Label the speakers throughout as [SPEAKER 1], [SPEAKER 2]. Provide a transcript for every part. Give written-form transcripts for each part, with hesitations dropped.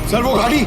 [SPEAKER 1] Sir वो गाड़ी।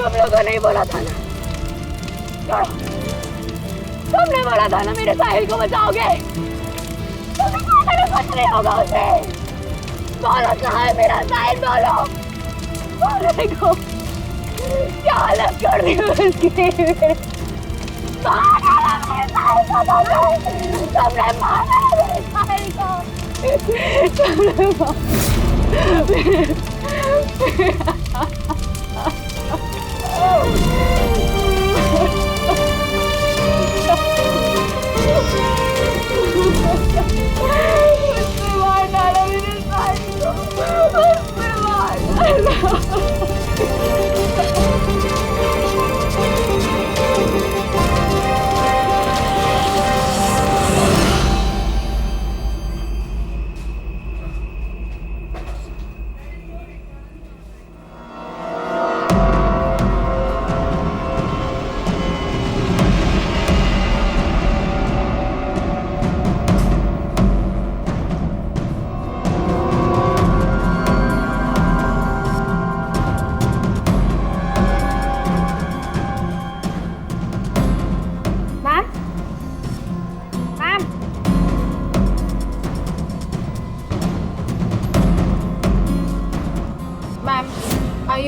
[SPEAKER 2] तुम लोगों ने बोला था ना, तुमने बोला था ना मेरे साहिल को बचाओगे। कुछ नहीं होगा उसे। बोलो कहाँ है मेरा साहिल, बोलो। बोलने को क्या हालत कर दी उसकी। मार डाला मेरे साहिल को, तुमने मार डाला मेरे साहिल को, तुमने मार डाला मेरे साहिल को, मार डाला।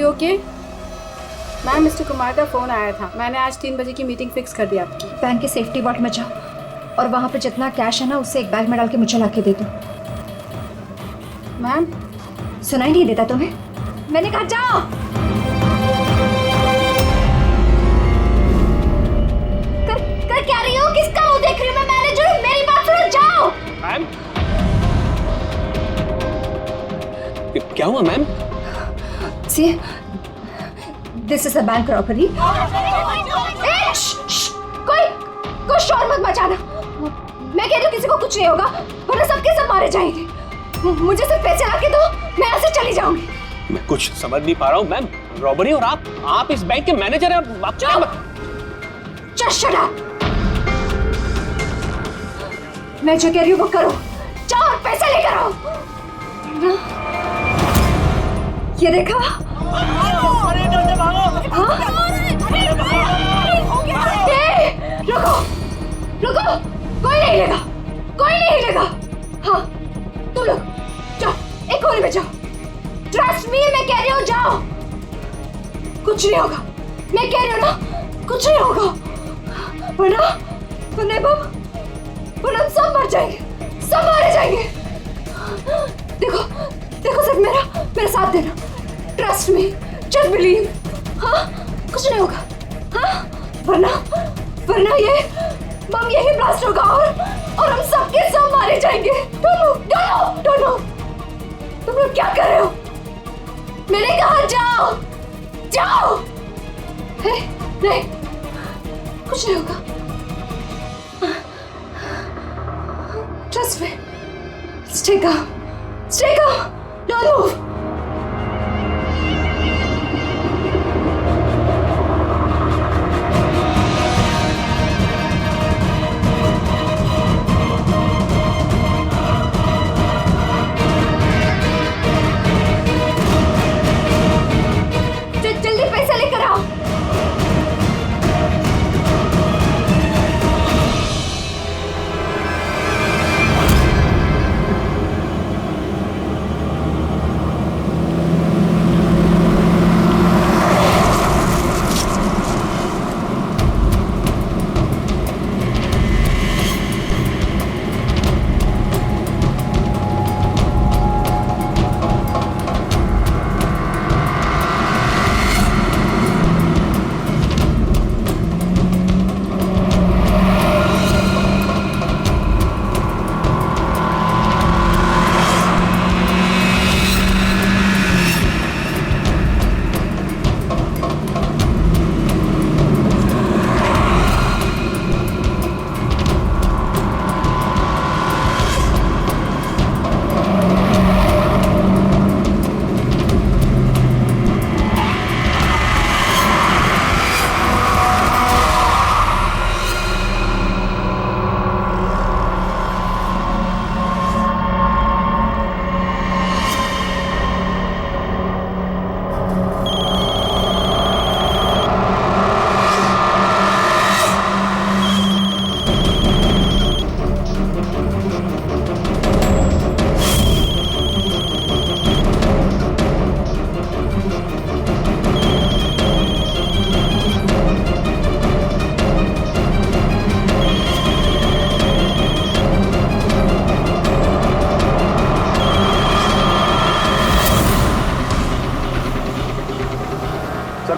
[SPEAKER 3] ओके मैम, मिस्टर कुमार का फ़ोन आया था। मैंने आज 3 बजे की मीटिंग फिक्स कर दी आपकी।
[SPEAKER 4] बैंक के सेफ्टी वॉल्ट में जाओ और वहाँ पे जितना कैश है ना उससे एक बैग में डाल के मुझे ला के दे दो।
[SPEAKER 3] मैम
[SPEAKER 4] सुनाई नहीं देता तुम्हें? मैंने कहा जाओ। कर क्या रही हो? किसका मुंह देख रही हो? मैं मैनेजर हूँ, मेरी बात सुनो, जाओ।
[SPEAKER 5] मैम क्या हुआ ma'am?
[SPEAKER 4] See, this is a bank robbery. कोई शोर मत मचाना। मैं कह रही हूँ किसी को कुछ नहीं होगा, वरना सबके सब मारे जाएंगे। मुझे सिर्फ पैसे ला के दो, मैं यहाँ से चली जाऊंगी।
[SPEAKER 5] मैं कुछ समझ नहीं पा रहा हूँ मैम। रॉबरी और आप इस बैंक के मैनेजर हैं। आप क्या?
[SPEAKER 4] Just shut up. मैं जो कह रही हूँ वो करो। जाओ और पैसे लेकर आओ। ये देखा? रुको, कोई नहीं हिलेगा, कोई नहीं हिलेगा। हाँ, तुम लोग जाओ, एक कोने में जाओ। ट्रस्ट मी, मैं कह रही हूँ जाओ। कुछ नहीं होगा, मैं कह रही हूँ ना, कुछ नहीं होगा। वरना हम सब मर जाएंगे, सब मारे जाएंगे। देखो सिर्फ मेरा साथ देना। Trust me, just believe. हाँ, कुछ नहीं होगा। हाँ, वरना ये बम यही ब्लास्ट होगा और हम सबके सब मारे जाएंगे। Don't know. तुम लोग क्या कर रहे हो? मैंने कहा जाओ। नहीं, कुछ नहीं होगा। Trust me, stay calm, don't move. जल्दी पैसा लेकर आओ।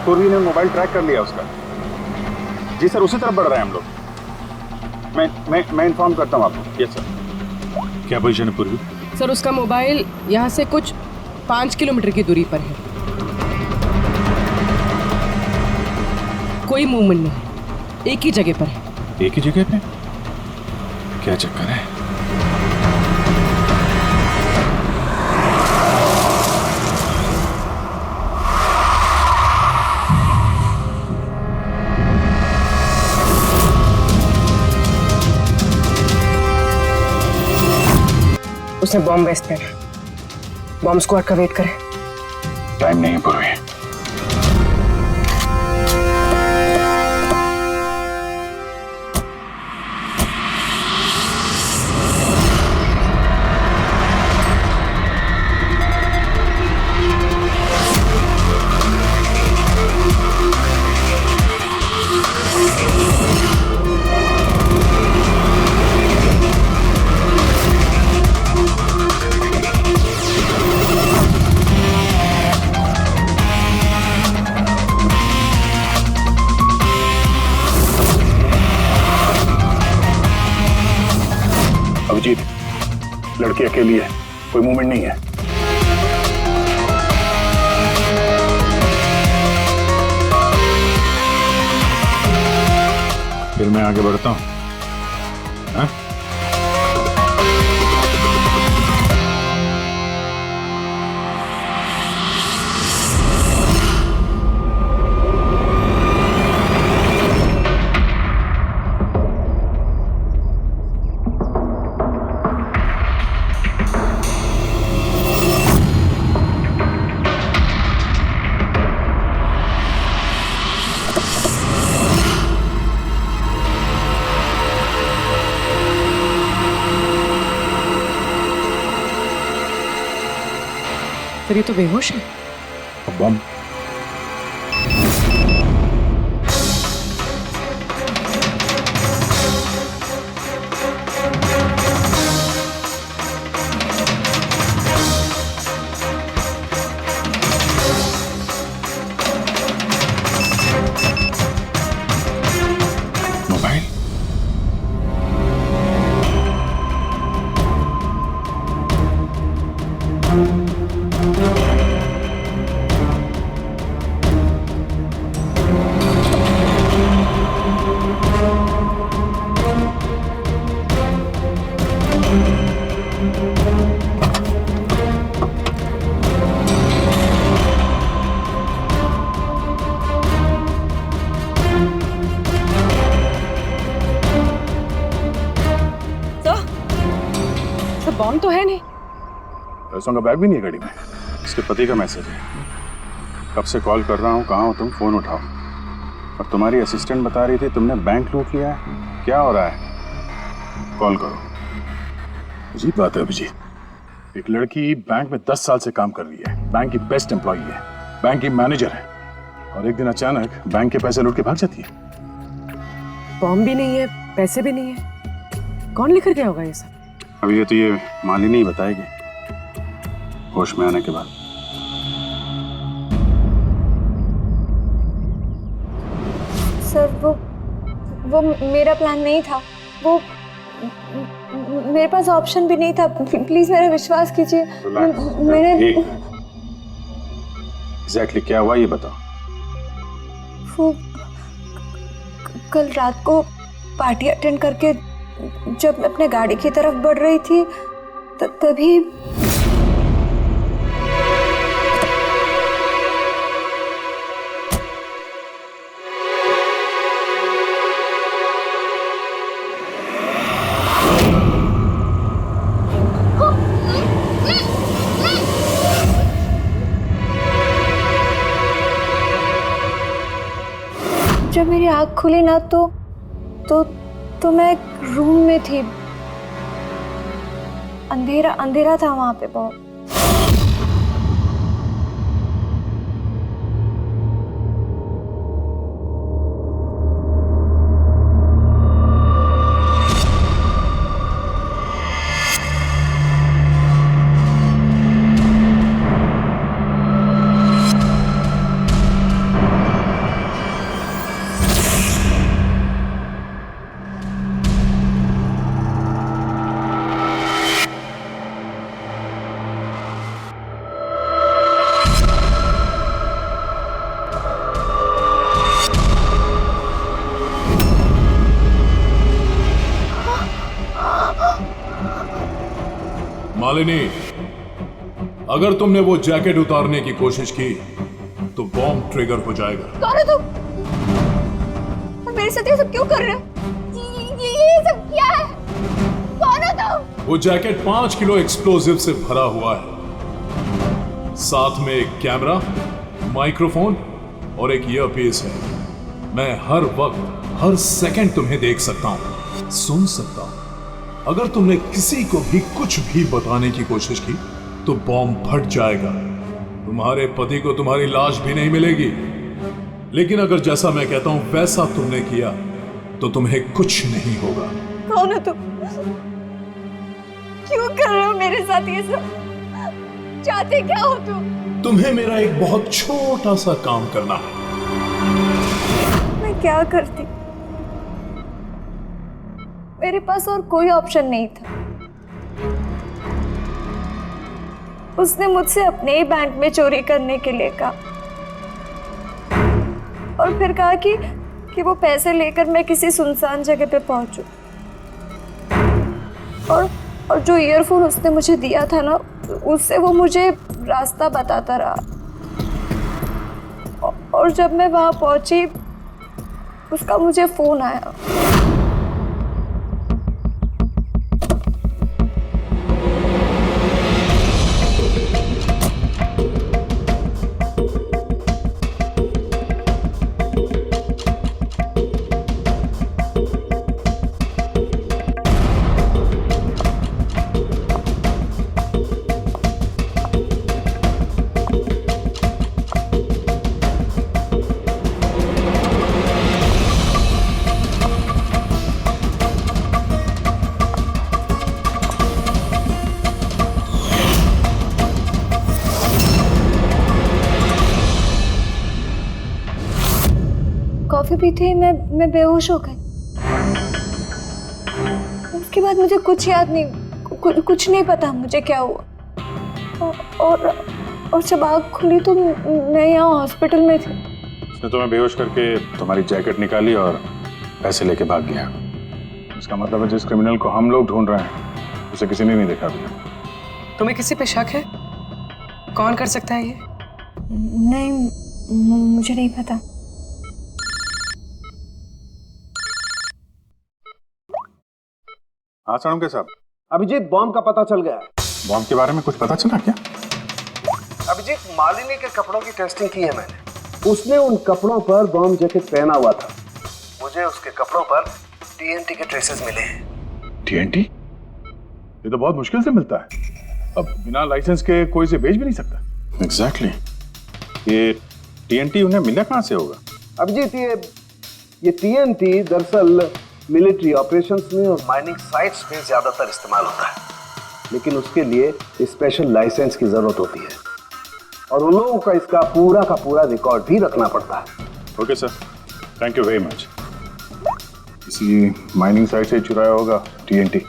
[SPEAKER 1] पूर्वी ने मोबाइल ट्रैक कर लिया उसका। जी सर, उसी तरफ बढ़ रहे हैं हम लोग। मैं इन्फॉर्म करता हूँ आपको। Yes sir. क्या पोजीशन है पूर्वी?
[SPEAKER 6] सर उसका मोबाइल यहाँ से कुछ 5 किलोमीटर की दूरी पर है। कोई मूवमेंट नहीं है, एक ही जगह पर है।
[SPEAKER 1] एक ही जगह पे? क्या चक्कर है?
[SPEAKER 6] उसे बॉम्ब वेस्ट देना, बॉम्ब स्क्वाड का वेट करें।
[SPEAKER 1] टाइम नहीं है पूर्वी। अभिजीत, लड़की अकेली है, कोई मूवमेंट नहीं है। फिर मैं आगे बढ़ता हूं। हाँ?
[SPEAKER 6] फिर ये तो बेहोश है।
[SPEAKER 1] बम।
[SPEAKER 6] बॉम्ब तो है नहीं।
[SPEAKER 1] पैसों का बैग भी नहीं है गाड़ी में। इसके पति का मैसेज है। कब से कॉल कर रहा हूँ, कहाँ हो तुम, फोन उठाओ। और तुम्हारी असिस्टेंट बता रही थी तुमने बैंक लूट लिया है। क्या हो रहा है? कॉल करो। अजीब बात है अभिजीत, एक लड़की बैंक में 10 साल से काम कर रही है, बैंक की बेस्ट एम्प्लॉई है, बैंक की मैनेजर है, और एक दिन अचानक बैंक के पैसे लूट के भाग जाती है।
[SPEAKER 6] बॉम्ब भी नहीं है, पैसे भी नहीं है, कौन लेकर गया होगा ये सब?
[SPEAKER 1] अभी ये तो ये मालिनी ही बताएगी होश में आने के बाद।
[SPEAKER 4] सर वो मेरा प्लान नहीं था। वो मेरे पास ऑप्शन भी नहीं था। प्लीज मेरा विश्वास कीजिए। मैंने
[SPEAKER 1] एग्जैक्टली क्या हुआ ये बताओ।
[SPEAKER 4] वो कल रात को पार्टी अटेंड करके जब मैं अपने गाड़ी की तरफ बढ़ रही थी तभी जब मेरी आँख खुली ना तो मैं एक रूम में थी। अंधेरा था वहां पे बहुत।
[SPEAKER 7] मालिनी, अगर तुमने वो जैकेट उतारने की कोशिश की तो बॉम्ब ट्रिगर हो जाएगा।
[SPEAKER 4] कौन है तुम? और मेरे साथ ये सब क्यों कर रहे हो? ये सब क्या है? कौन है तुम?
[SPEAKER 7] वो जैकेट 5 किलो एक्सप्लोजिव से भरा हुआ है। साथ में एक कैमरा, माइक्रोफोन और एक ईयरपीस है। मैं हर वक्त हर सेकंड तुम्हें देख सकता हूं, सुन सकता हूं। अगर तुमने किसी को भी कुछ भी बताने की कोशिश की तो बॉम्ब फट जाएगा। तुम्हारे पति को तुम्हारी लाश भी नहीं मिलेगी। लेकिन अगर जैसा मैं कहता हूं वैसा तुमने किया तो तुम्हें कुछ नहीं होगा।
[SPEAKER 4] कौन हो तुम? क्यों कर रहे हो मेरे साथ ये सब? चाहते क्या हो तुम?
[SPEAKER 7] तुम्हें मेरा एक बहुत छोटा सा काम करना है।
[SPEAKER 4] मैं क्या करती? मेरे पास और कोई ऑप्शन नहीं था। उसने मुझसे अपने ही बैंक में चोरी करने के लिए कहा और फिर कहा कि वो पैसे लेकर मैं किसी सुनसान जगह पे पहुंचूं। और जो ईयरफोन उसने मुझे दिया था ना, उससे वो मुझे रास्ता बताता रहा। और जब मैं वहां पहुंची उसका मुझे फोन आया। कॉफी पीते ही मैं बेहोश हो गई। उसके बाद मुझे कुछ याद नहीं, कुछ नहीं पता मुझे क्या हुआ। और जब आँख खुली तो मैं यहाँ हॉस्पिटल में थी।
[SPEAKER 1] उसने तुम्हें बेहोश करके तुम्हारी जैकेट निकाली और पैसे लेके भाग गया। इसका मतलब है जिस क्रिमिनल को हम लोग ढूंढ रहे हैं उसे किसी ने नहीं देखा अभी।
[SPEAKER 6] तुम्हें किसी पे शक है? कौन कर सकता है ये?
[SPEAKER 4] नहीं, मुझे नहीं पता।
[SPEAKER 1] हाँ साणुके साहब,
[SPEAKER 8] अभिजीत, बॉम्ब का पता चल गया है।
[SPEAKER 1] बॉम्ब के बारे में कुछ पता चला क्या?
[SPEAKER 8] अभिजीत, मालिनी के कपड़ों की टेस्टिंग की है मैंने। उसने उन कपड़ों पर बॉम्ब जैकेट पहना हुआ था। मुझे उसके कपड़ों पर टीएनटी के ट्रेसेस मिले हैं।
[SPEAKER 1] टीएनटी? ये तो बहुत मुश्किल से मिलता है। अब बिना लाइसेंस के कोई से बेच भी नहीं सकता। एग्जैक्टली। ये टीएनटी उन्हें मिला कहाँ से होगा?
[SPEAKER 8] अभिजीत, ये टीएनटी दरअसल मिलिट्री ऑपरेशंस में और माइनिंग साइट्स पे ज्यादातर इस्तेमाल होता है, लेकिन उसके लिए स्पेशल लाइसेंस की जरूरत होती है और उन लोगों का इसका पूरा रिकॉर्ड भी रखना पड़ता है।
[SPEAKER 1] Okay sir, thank you very much. किसी माइनिंग साइट से चुराया होगा टीएनटी।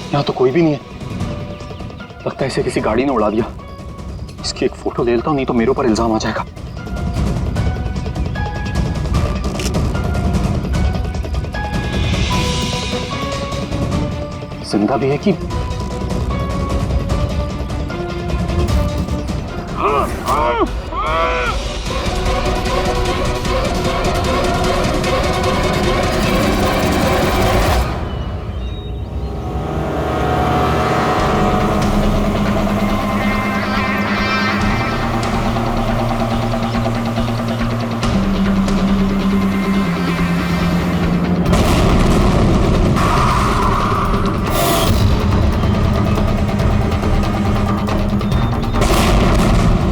[SPEAKER 5] यहाँ तो कोई भी नहीं है। लगता है इसे किसी गाड़ी ने उड़ा दिया। इसकी एक फोटो ले लेता हूँ, नहीं तो मेरे ऊपर इल्जाम आ जाएगा। जिंदा भी है कि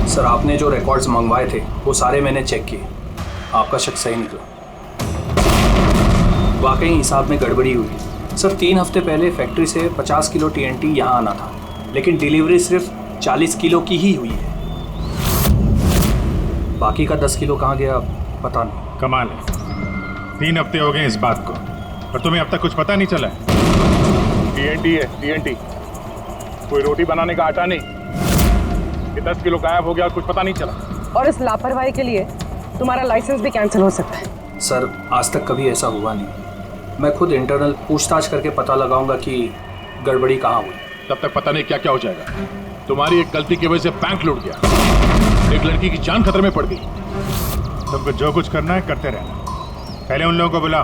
[SPEAKER 9] सर, आपने जो रिकॉर्ड्स मंगवाए थे वो सारे मैंने चेक किए। आपका शक सही निकला। वाकई हिसाब में गड़बड़ी हुई है। सर, 3 हफ्ते पहले फैक्ट्री से 50 किलो टीएनटी यहाँ आना था, लेकिन डिलीवरी सिर्फ 40 किलो की ही हुई है। बाकी का 10 किलो कहाँ गया पता नहीं।
[SPEAKER 1] कमाल है, 3 हफ्ते हो गए इस बात को और तुम्हें अब तक कुछ पता नहीं चला है? टीएनटी है, टीएनटी। कोई रोटी बनाने का आटा नहीं। ये 10 किलो गायब हो गया, कुछ पता नहीं चला।
[SPEAKER 6] और इस लापरवाही के लिए तुम्हारा लाइसेंस भी कैंसिल हो सकता है।
[SPEAKER 9] सर, आज तक कभी ऐसा हुआ नहीं। मैं खुद इंटरनल पूछताछ करके पता लगाऊंगा कि गड़बड़ी कहाँ हुई।
[SPEAKER 7] तब तक पता नहीं क्या क्या हो जाएगा। तुम्हारी एक गलती की वजह से बैंक लूट गया, एक लड़की की जान खतरे में पड़ गई।
[SPEAKER 1] तुमको जो कुछ करना है करते रहना। पहले उन लोगों को बुला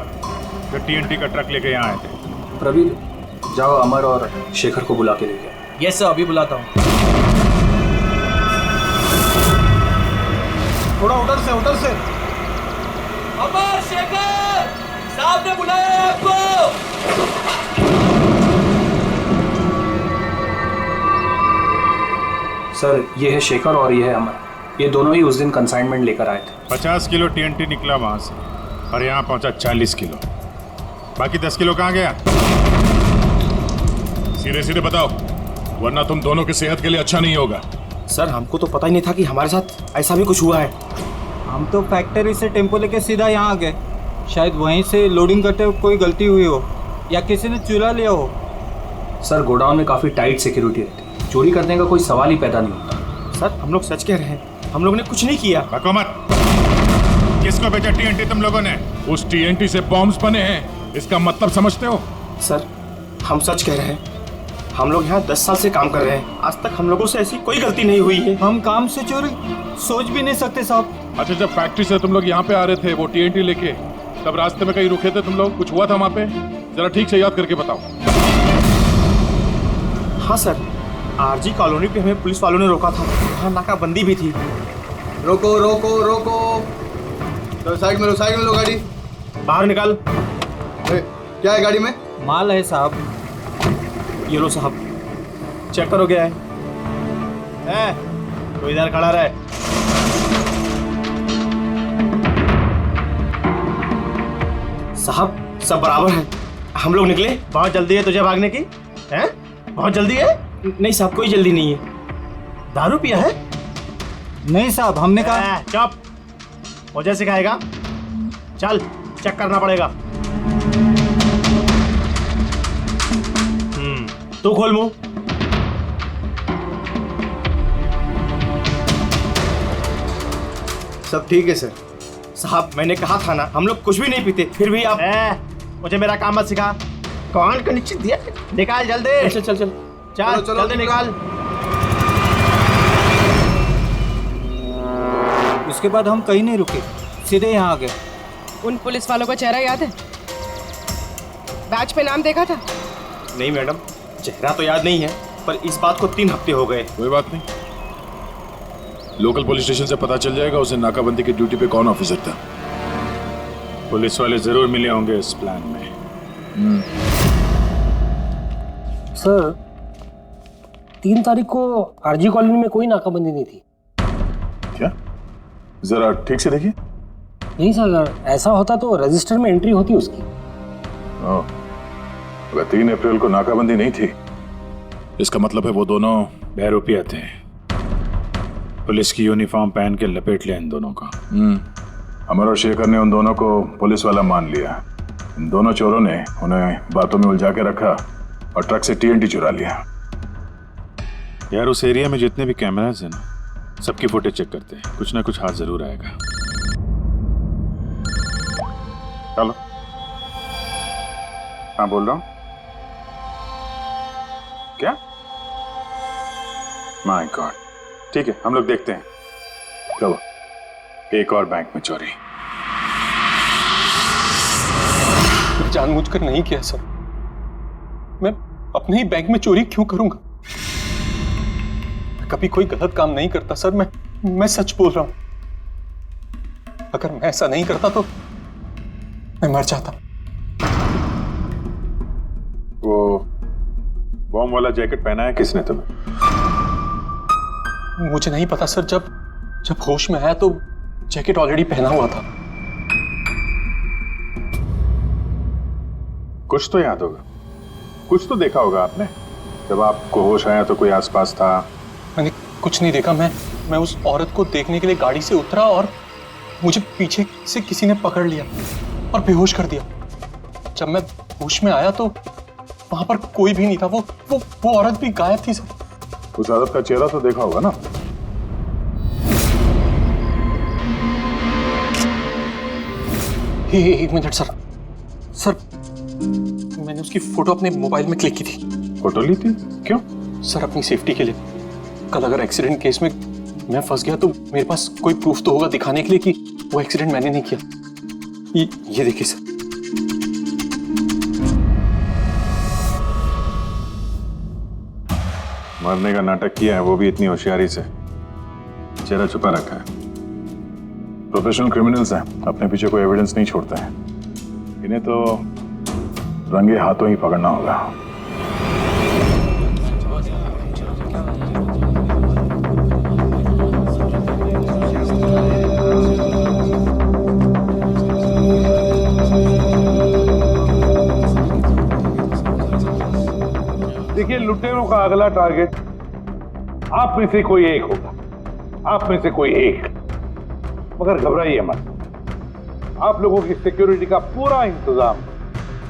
[SPEAKER 1] जो टीएनटी का ट्रक लेके यहाँ आए थे।
[SPEAKER 9] प्रवीण, जाओ अमर और शेखर को बुला के ले गया।
[SPEAKER 5] यस सर, अभी बुलाता हूँ।
[SPEAKER 8] थोड़ा उधर से।
[SPEAKER 5] अमर, शेखर साहब ने बुलाया आपको।
[SPEAKER 9] सर, ये है शेखर और ये है अमर। ये दोनों ही उस दिन कंसाइनमेंट लेकर आए थे।
[SPEAKER 1] 50 किलो टीएनटी निकला वहां से और यहाँ पहुंचा 40 किलो। बाकी 10 किलो कहाँ गया?
[SPEAKER 7] सीधे सीधे बताओ, वरना तुम दोनों की सेहत के लिए अच्छा नहीं होगा।
[SPEAKER 5] सर, हमको तो पता ही नहीं था कि हमारे साथ ऐसा भी कुछ हुआ है।
[SPEAKER 10] हम तो फैक्ट्री से टेम्पो लेके सीधा यहाँ आ गए। शायद वहीं से लोडिंग करते हुए कोई गलती हुई हो या किसी ने चुरा लिया हो।
[SPEAKER 9] सर, गोडाउन में काफ़ी टाइट सिक्योरिटी रहती है। चोरी करने का कोई सवाल ही पैदा नहीं होता।
[SPEAKER 5] सर, हम लोग सच कह रहे हैं।
[SPEAKER 9] हम लोग ने कुछ नहीं किया।
[SPEAKER 1] बको मत। किसको भेजा टीएनटी तुम लोगों ने? उस टीएनटी से बॉम्ब्स बने हैं, इसका मतलब समझते हो?
[SPEAKER 9] सर हम सच कह रहे हैं, हम लोग यहाँ 10 साल से काम कर रहे हैं, आज तक हम लोगों से ऐसी कोई गलती नहीं हुई है।
[SPEAKER 10] हम काम से चोरी सोच भी नहीं सकते साहब।
[SPEAKER 7] अच्छा, जब फैक्ट्री से तुम लोग यहाँ पे आ रहे थे वो टीएनटी लेके, तब रास्ते में कहीं रुके थे तुम लोग? कुछ हुआ था वहाँ पे? जरा ठीक से याद करके बताओ।
[SPEAKER 9] हाँ सर, आरजी कॉलोनी पे हमें पुलिस वालों ने रोका था, वहाँ नाकाबंदी भी थी।
[SPEAKER 8] रोको रोको रोको, तो साइड में लो गाड़ी।
[SPEAKER 9] बाहर निकाल।
[SPEAKER 8] क्या है गाड़ी में?
[SPEAKER 10] माल है साहब।
[SPEAKER 9] ये लो साहब, चेक करो क्या है। तो इधर खड़ा रहे। साहब सब बराबर है, हम लोग निकले। बहुत जल्दी है तुझे भागने की? हैं? बहुत जल्दी है? नहीं साहब, कोई जल्दी नहीं है। दारू पिया है?
[SPEAKER 10] नहीं साहब, हमने कहा।
[SPEAKER 9] चुप, मुझे सिखाएगा? चल चेक करना पड़ेगा। तू खोल मुंह।
[SPEAKER 8] सब ठीक है सर।
[SPEAKER 9] साहब मैंने कहा था ना, हम लोग कुछ भी नहीं पीते, फिर भी आप मुझे मेरा काम मत सिखा। कौन का निश्चित दिया? निकाल जल्दी। चल चल चल चल जल्दी निकाल।
[SPEAKER 10] उसके बाद हम कहीं नहीं रुके, सीधे यहाँ आ गए।
[SPEAKER 6] उन पुलिस वालों का चेहरा याद है? बैच पे नाम देखा था?
[SPEAKER 9] नहीं मैडम, चेहरा तो याद नहीं है, पर इस बात को 3 हफ्ते हो गए।
[SPEAKER 7] कोई बात नहीं, लोकल पुलिस स्टेशन से पता चल जाएगा उसे नाकाबंदी की ड्यूटी पे कौन ऑफिसर था।
[SPEAKER 1] पुलिस वाले जरूर मिले होंगे इस प्लान में।
[SPEAKER 11] सर 3 तारीख को आरजी कॉलोनी में कोई नाकाबंदी नहीं थी।
[SPEAKER 1] क्या? जरा ठीक से देखिए।
[SPEAKER 11] नहीं सर, अगर ऐसा होता तो रजिस्टर में एंट्री होती उसकी।
[SPEAKER 1] अगर 3 अप्रैल को नाकाबंदी नहीं थी, इसका मतलब है वो दोनों बहरूपिया थे। पुलिस की यूनिफॉर्म पहन के लपेट लिया इन दोनों का। अमर और शेखर ने उन दोनों को पुलिस वाला मान लिया। इन दोनों चोरों ने उन्हें बातों में उलझा के रखा और ट्रक से टीएनटी चुरा लिया। यार उस एरिया में जितने भी कैमरास हैं ना, सबकी फुटेज चेक करते हैं, कुछ ना कुछ हाथ जरूर आएगा। चलो। हाँ बोल रहा हूँ। क्या? माय गॉड, ठीक है हम लोग देखते हैं। चलो, एक और बैंक में चोरी।
[SPEAKER 5] जानबूझकर नहीं किया सर, मैं अपने ही बैंक में चोरी क्यों करूंगा? कभी कोई गलत काम नहीं करता सर, मैं सच बोल रहा हूं। अगर मैं ऐसा नहीं करता तो मैं मर जाता।
[SPEAKER 1] वो बॉम्ब वाला जैकेट पहना है किसने तुम्हें?
[SPEAKER 5] मुझे नहीं पता सर, जब होश में आया तो जैकेट ऑलरेडी पहना हुआ था।
[SPEAKER 1] कुछ तो याद होगा, कुछ तो देखा होगा आपने। जब आपको होश आया तो कोई आसपास था?
[SPEAKER 5] मैंने कुछ नहीं देखा। मैं उस औरत को देखने के लिए गाड़ी से उतरा और मुझे पीछे से किसी ने पकड़ लिया और बेहोश कर दिया। जब मैं होश में आया तो वहां पर कोई भी नहीं था। वो औरत भी गायब थी सर।
[SPEAKER 1] उस औरत का चेहरा तो देखा होगा ना?
[SPEAKER 5] एक मिनट सर, मैंने उसकी फोटो अपने मोबाइल में क्लिक की थी।
[SPEAKER 1] फोटो ली थी? क्यों?
[SPEAKER 5] सर अपनी सेफ्टी के लिए। कल अगर एक्सीडेंट केस में मैं फंस गया तो मेरे पास कोई प्रूफ तो होगा दिखाने के लिए कि वो एक्सीडेंट मैंने नहीं किया। ये देखिए सर।
[SPEAKER 1] मरने का नाटक किया है, वो भी इतनी होशियारी से। चेहरा छुपा रखा है। प्रोफेशनल क्रिमिनल्स हैं, अपने पीछे कोई एविडेंस नहीं छोड़ते हैं। इन्हें तो रंगे हाथों ही पकड़ना होगा।
[SPEAKER 12] देखिए, लुटेरों का अगला टारगेट आप में से कोई एक होगा, आप में से कोई एक। मगर घबराइए मत, आप लोगों की सिक्योरिटी का पूरा इंतजाम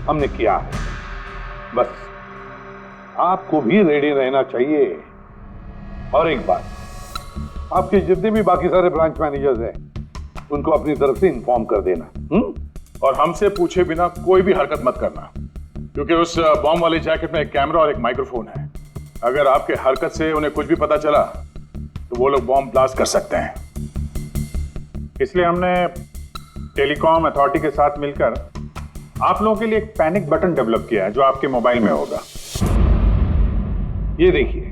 [SPEAKER 12] हमने किया है। बस आपको भी रेडी रहना चाहिए। और एक बात, आपके जितने भी बाकी सारे ब्रांच मैनेजर्स हैं उनको अपनी तरफ से इन्फॉर्म कर देना।
[SPEAKER 1] और हमसे पूछे बिना कोई भी हरकत मत करना, क्योंकि उस बॉम्ब वाले जैकेट में एक कैमरा और एक माइक्रोफोन है। अगर आपके हरकत से उन्हें कुछ भी पता चला तो वो लोग बॉम्ब ब्लास्ट कर सकते हैं। इसलिए हमने टेलीकॉम अथॉरिटी के साथ मिलकर आप लोगों के लिए एक पैनिक बटन डेवलप किया है जो आपके मोबाइल में होगा।
[SPEAKER 12] ये देखिए,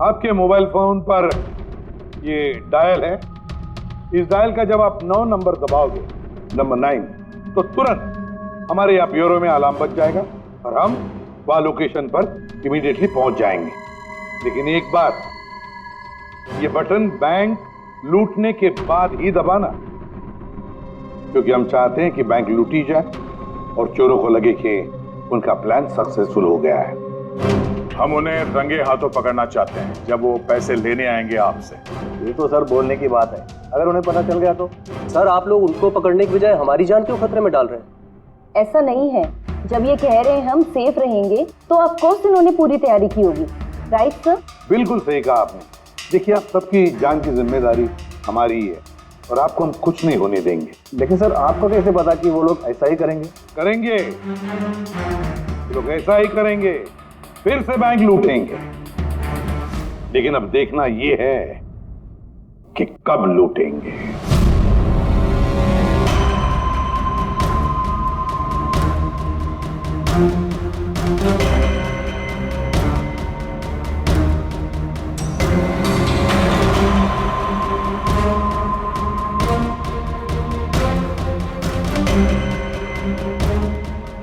[SPEAKER 12] आपके मोबाइल फोन पर ये डायल है। इस डायल का जब आप 9 नंबर दबाओगे, नंबर 9, तो तुरंत हमारे यहाँ ब्यूरो में अलार्म बज जाएगा और हम वह लोकेशन पर इमीडिएटली पहुंच जाएंगे। लेकिन एक बात, ये बटन बैंक लूटने के बाद ही दबाना, क्योंकि हम चाहते हैं कि बैंक लूटी जाए और चोरों को लगे कि उनका प्लान सक्सेसफुल हो गया है।
[SPEAKER 1] हम उन्हें रंगे हाथों पकड़ना चाहते हैं जब वो पैसे लेने आएंगे आपसे।
[SPEAKER 8] ये तो सर बोलने की बात है, अगर उन्हें पता चल गया तो?
[SPEAKER 11] सर आप लोग उनको पकड़ने की बजाय हमारी जान क्यों खतरे में डाल रहे हैं?
[SPEAKER 2] ऐसा नहीं है, जब ये कह रहे हैं हम सेफ रहेंगे तो ऑफ कोर्स इन्होंने पूरी तैयारी की होगी। Right sir?
[SPEAKER 12] बिल्कुल सही कहा आपने। देखिए, आप सबकी जान की जिम्मेदारी हमारी ही है और आपको हम कुछ नहीं होने देंगे।
[SPEAKER 8] लेकिन सर आपको कैसे पता कि वो लोग ऐसा ही करेंगे?
[SPEAKER 12] करेंगे, लोग ऐसा ही करेंगे, फिर से बैंक लूटेंगे। लेकिन अब देखना ये है कि कब लूटेंगे।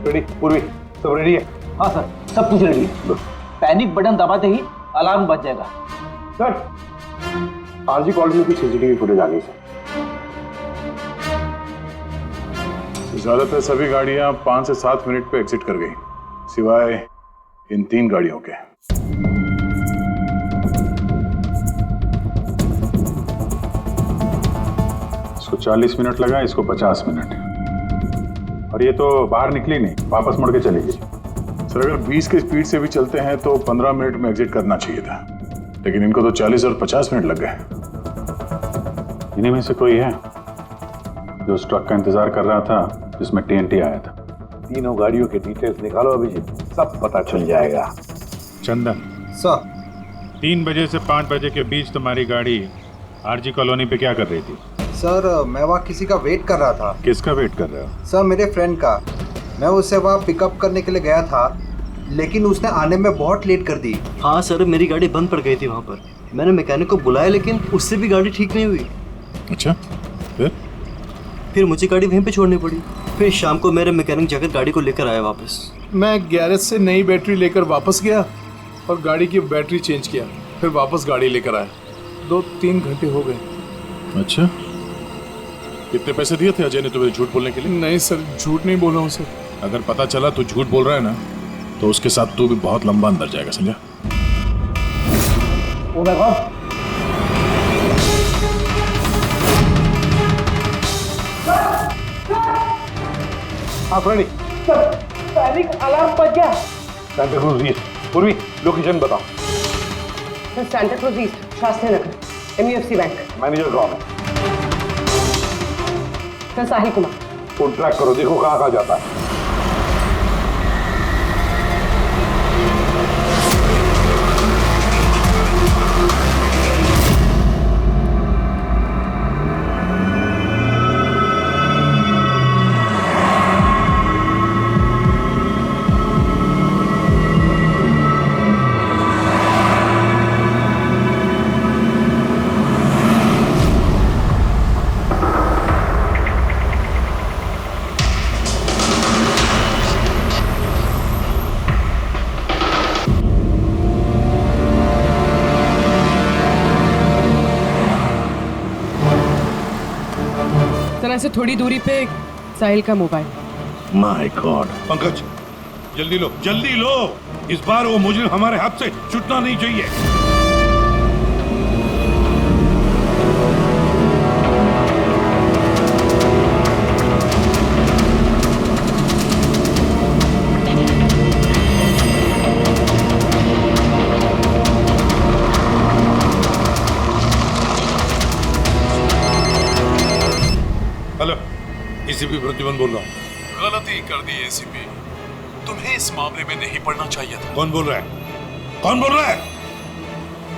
[SPEAKER 12] रेडी? पूर्वी सब रेडी है?
[SPEAKER 10] हाँ सर, सब कुछ रेडी है। पैनिक बटन दबाते ही अलार्म बज जाएगा।
[SPEAKER 8] सर, आरजी कॉलोनी की सीसीटीवी फुटेज आ गई सर।
[SPEAKER 1] ज्यादातर सभी गाड़ियां 5 से 7 मिनट पे एग्जिट कर गई, सिवाय इन 3 गाड़ियों के। इसको 40 मिनट लगा, इसको 50 मिनट, और ये तो बाहर निकली नहीं, वापस मुड़ के चली गई। सर, अगर 20 की स्पीड से भी चलते हैं तो 15 मिनट में एग्जिट करना चाहिए था, लेकिन इनको तो 40 और 50 मिनट लग गए। इन्हीं में से कोई है जो उस ट्रक का इंतजार कर रहा था जिसमें TNT आया था?
[SPEAKER 12] तीनों गाड़ियों के डिटेल्स निकालो अभिजीत, सब पता चल जाएगा।
[SPEAKER 1] चंदन
[SPEAKER 10] सर,
[SPEAKER 1] 3 बजे से 5 बजे के बीच तुम्हारी गाड़ी आरजी कॉलोनी पे क्या कर रही थी?
[SPEAKER 13] सर, मैं वहाँ किसी का वेट कर रहा था।
[SPEAKER 1] किसका वेट कर रहे हो?
[SPEAKER 13] सर, मेरे फ्रेंड का। मैं उससे वहाँ पिकअप करने के लिए गया था, लेकिन उसने आने में बहुत लेट कर दी।
[SPEAKER 9] हाँ सर, मेरी गाड़ी बंद पड़ गई थी वहाँ पर। मैंने मैकेनिक को बुलाया, लेकिन उससे भी गाड़ी ठीक नहीं हुई।
[SPEAKER 1] अच्छा,
[SPEAKER 9] फिर मुझे गाड़ी वहीं पे छोड़नी पड़ी। फिर शाम को मेरे मैकेनिक जाकर गाड़ी को लेकर आया वापस।
[SPEAKER 7] मैं गैरेज से नई बैटरी लेकर वापस गया और गाड़ी की बैटरी चेंज किया, फिर वापस गाड़ी लेकर आया। 2-3 घंटे हो गए।
[SPEAKER 1] अच्छा, कितने पैसे दिए थे अजय ने तुम्हें झूठ बोलने के लिए?
[SPEAKER 7] नहीं सर, झूठ नहीं बोल रहा हूँ सर।
[SPEAKER 1] अगर पता चला तू झूठ बोल रहा है ना, तो उसके साथ तू भी बहुत लंबा अंदर जाएगा, समझा?
[SPEAKER 11] ओ माय गॉड,
[SPEAKER 12] आप रेडी?
[SPEAKER 11] पैनिक अलार्म बज गया।
[SPEAKER 12] Santacruz east. पूर्वी, लोकेशन बताओ।
[SPEAKER 6] Sir, Santacruz east, Shastri Nagar, MUFC bank.
[SPEAKER 12] Manager कौन है?
[SPEAKER 6] Sir, Sahil Kumar.
[SPEAKER 12] Phone track करो, देखो कहाँ कहाँ जाता है।
[SPEAKER 6] से थोड़ी दूरी पे साहिल का मोबाइल।
[SPEAKER 12] My God.
[SPEAKER 14] पंकज, जल्दी लो, जल्दी लो। इस बार वो मुजरिम हमारे हाथ से छूटना नहीं चाहिए। एसीपी प्रद्युमन बोल रहा हूँ।
[SPEAKER 7] गलती कर दी एसीपी, तुम्हें इस मामले में नहीं पड़ना चाहिए था।
[SPEAKER 14] कौन बोल रहा है? कौन बोल रहा है?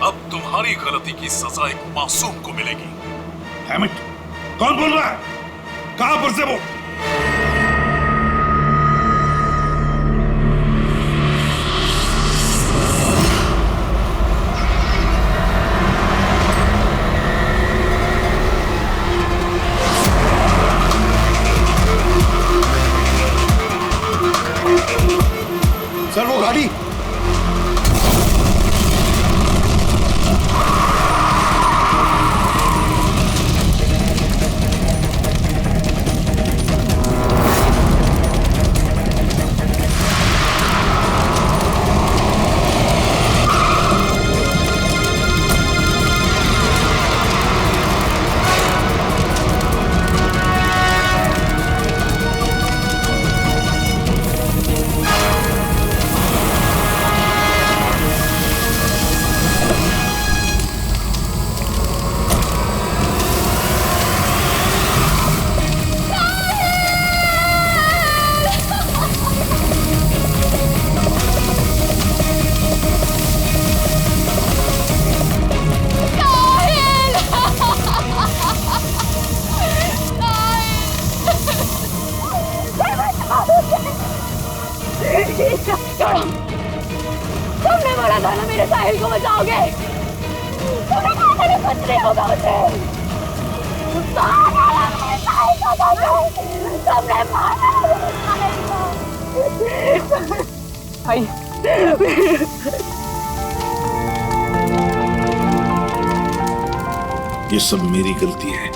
[SPEAKER 7] अब तुम्हारी गलती की सजा एक मासूम को मिलेगी।
[SPEAKER 14] Damn it! कौन बोल रहा है? कहां पर से वो?
[SPEAKER 8] सर वो गाड़ी
[SPEAKER 2] तुमने बोला था ना मेरे साहिल को बचाओगे। तुमने कहा था कि कुछ नहीं होगा उसे। मारा मेरे साहिल को तुमने मारा मेरे साहिल को।
[SPEAKER 6] भाई
[SPEAKER 14] ये सब मेरी गलती है,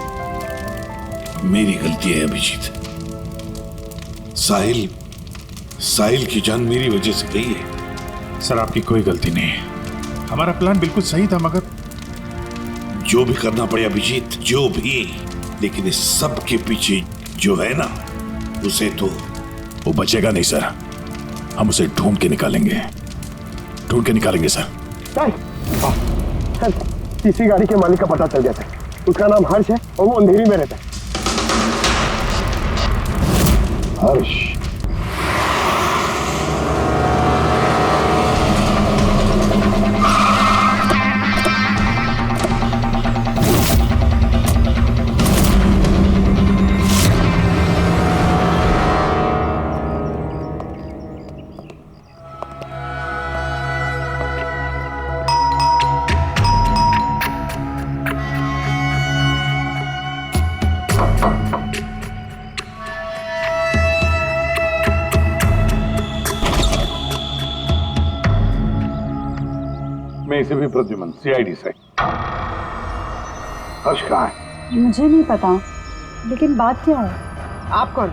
[SPEAKER 14] मेरी गलती है अभिजीत। साहिल की जान मेरी वजह से गई है।
[SPEAKER 12] सर आपकी कोई गलती नहीं है, हमारा प्लान बिल्कुल सही था, मगर
[SPEAKER 14] जो भी करना पड़े अभिजीत, जो भी, लेकिन इस सब के पीछे जो है ना, उसे तो
[SPEAKER 1] वो बचेगा नहीं सर। हम उसे ढूंढ के निकालेंगे सर।
[SPEAKER 8] इसी गाड़ी के मालिक का पता चल गया था। उसका नाम हर्ष है और वो अंधेरी में रहता है। हर्ष
[SPEAKER 12] मैं इसे भी प्रद्युमन सीआईडी से। हर्ष कहाँ है?
[SPEAKER 3] मुझे नहीं पता, लेकिन बात क्या है?
[SPEAKER 6] आप कौन?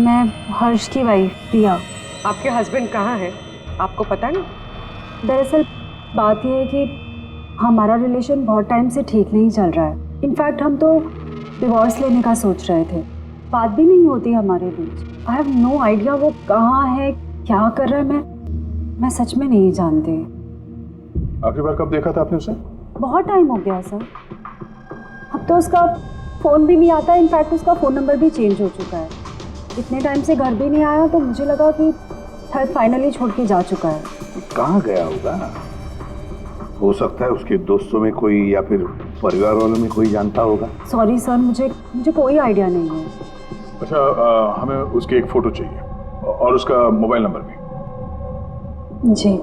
[SPEAKER 3] मैं हर्ष की वाइफ प्रिया।
[SPEAKER 6] आपके हस्बैंड कहाँ है? आपको पता नहीं?
[SPEAKER 3] दरअसल बात यह है कि हमारा रिलेशन बहुत टाइम से ठीक नहीं चल रहा है। इनफैक्ट हम तो डिवोर्स लेने का सोच रहे थे। बात भी नहीं होती हमारे बीच। आई हैव नो आइडिया वो कहाँ है, क्या कर रहा है। मैं सच में नहीं जानती।
[SPEAKER 1] आखिरी बार कब देखा था आपने उसे?
[SPEAKER 3] बहुत टाइम हो गया सर। अब तो उसका फ़ोन भी नहीं आता। इनफैक्ट उसका फ़ोन नंबर भी चेंज हो चुका है। इतने टाइम से घर भी नहीं आया, तो मुझे लगा कि शायद फाइनली छोड़ के जा चुका है।
[SPEAKER 12] कहाँ गया होगा? हो सकता है उसके दोस्तों में कोई या फिर परिवार वालों में कोई जानता होगा।
[SPEAKER 3] सॉरी सर, मुझे कोई आइडिया नहीं है।
[SPEAKER 1] अच्छा, हमें उसकी एक फ़ोटो चाहिए और उसका मोबाइल नंबर भी।
[SPEAKER 3] जी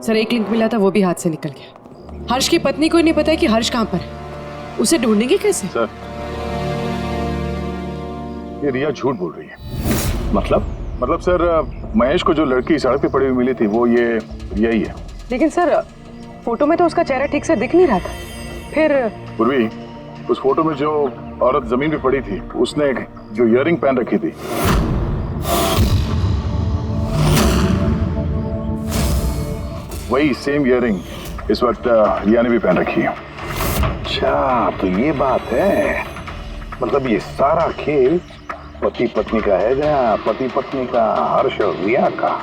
[SPEAKER 6] सर, एक लिंक मिला था, वो भी हाथ से निकल गया। हर्ष की पत्नी को नहीं पता है कि हर्ष कहाँ पर है। उसे ढूंढेंगे कैसे?
[SPEAKER 1] सर, ये रिया झूठ बोल रही है। मतलब सर, महेश को जो लड़की सड़क पे पड़ी हुई मिली थी, वो ये रिया ही है।
[SPEAKER 6] लेकिन सर, फोटो में तो उसका चेहरा ठीक से दिख नहीं रहा था। फिर
[SPEAKER 1] पूर्वी, उस फोटो में जो औरत जमीन पे पड़ी थी, उसने जो इयररिंग पहन रखी थी, वही सेम इयररिंग इस वक्त रिया ने भी पहन रखी है।
[SPEAKER 12] अच्छा, तो ये बात है। मतलब ये सारा खेल पति पत्नी का है, या पति पत्नी का, हर्ष और रिया का।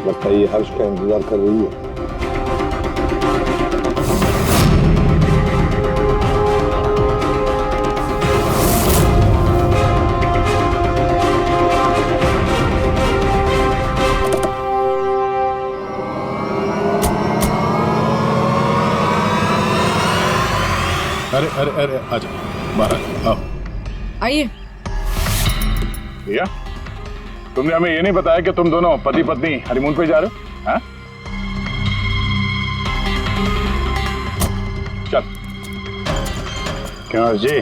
[SPEAKER 12] लगता है ये हर्ष का इंतजार कर रही है।
[SPEAKER 1] अरे अरे अरे आजा बाहर आओ।
[SPEAKER 6] आइए।
[SPEAKER 1] भैया तुमने हमें ये नहीं बताया कि तुम दोनों पति पत्नी हनीमून पे जा रहे हो? हाँ? चल क्यों हर्ष जी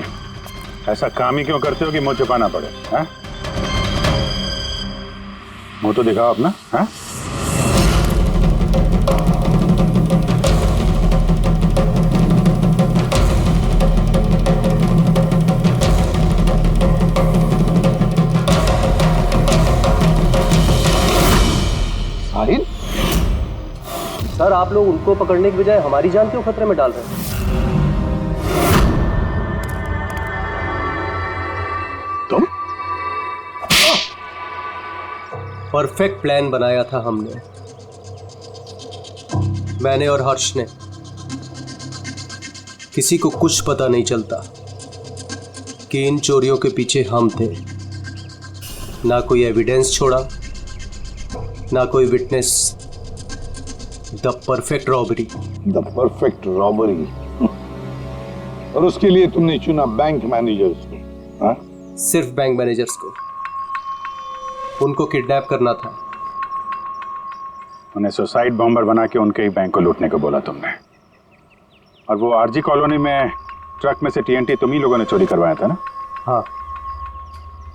[SPEAKER 1] ऐसा काम ही क्यों करते हो कि मुंह छुपाना पड़े? हाँ? मुंह तो दिखाओ अपना। हाँ?
[SPEAKER 8] साहिल, सर आप लोग उनको पकड़ने की बजाय हमारी जान क्यों खतरे में डाल रहे हैं?
[SPEAKER 1] तुम?
[SPEAKER 8] परफेक्ट प्लान बनाया था हमने, मैंने और हर्ष ने। किसी को कुछ पता नहीं चलता कि इन चोरियों के पीछे हम थे। ना कोई एविडेंस छोड़ा, ना कोई witness. The perfect robbery.
[SPEAKER 12] The perfect robbery. और उसके लिए तुमने चुना बैंक मैनेजर्स को? हाँ?
[SPEAKER 8] सिर्फ बैंक मैनेजर्स को। उनको किडनैप करना था।
[SPEAKER 1] उन्हें सुसाइड बॉम्बर बना के उनके ही बैंक को लूटने को बोला तुमने। और वो आरजी कॉलोनी में ट्रक में से टीएनटी तुम ही लोगों ने चोरी करवाया था ना?
[SPEAKER 8] हाँ,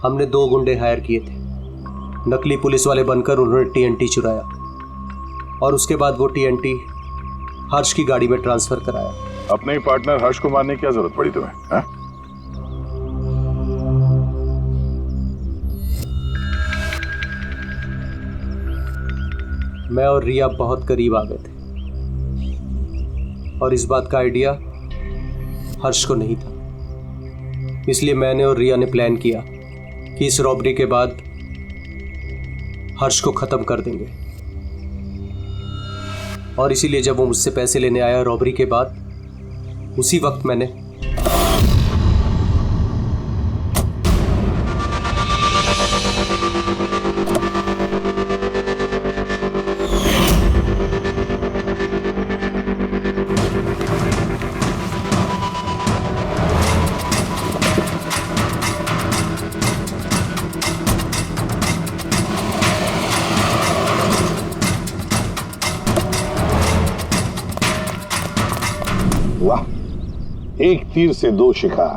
[SPEAKER 8] हमने 2 गुंडे हायर किए थे। नकली पुलिस वाले बनकर उन्होंने टीएनटी चुराया और उसके बाद वो टीएनटी हर्ष की गाड़ी में ट्रांसफर कराया।
[SPEAKER 1] अपने ही पार्टनर हर्ष को मारने की क्या जरूरत पड़ी तुम्हें? हाँ?
[SPEAKER 8] मैं और रिया बहुत करीब आ गए थे और इस बात का आइडिया हर्ष को नहीं था। इसलिए मैंने और रिया ने प्लान किया कि इस रॉबरी के बाद हर्ष को खत्म कर देंगे। और इसीलिए जब वो मुझसे पैसे लेने आया रॉबरी के बाद, उसी वक्त मैंने
[SPEAKER 12] वाह, एक तीर से 2 शिकार।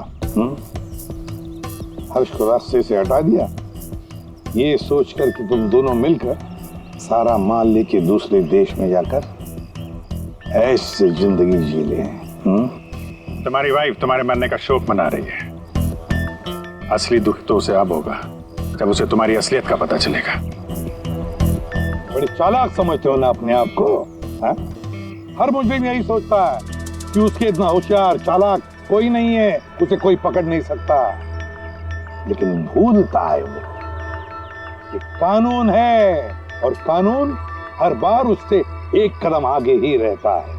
[SPEAKER 12] हर्ष को रास्ते से हटा दिया, ये सोचकर कि तुम दोनों मिलकर सारा माल लेके दूसरे देश में जाकर ऐश से जिंदगी जी ले।
[SPEAKER 1] तुम्हारी वाइफ तुम्हारे मरने का शोक मना रही है। असली दुख तो उसे अब होगा जब उसे तुम्हारी असलियत का पता चलेगा।
[SPEAKER 12] बड़ी चालाक समझते हो ना अपने आप को? हाँ? हर मुजरिम यही सोचता है कि उसके इतना होशियार चालाक कोई नहीं है, उसे कोई पकड़ नहीं सकता। लेकिन भूलता है वो कि कानून है और कानून हर बार उससे एक कदम आगे ही रहता है।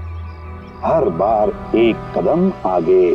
[SPEAKER 12] हर बार एक कदम आगे।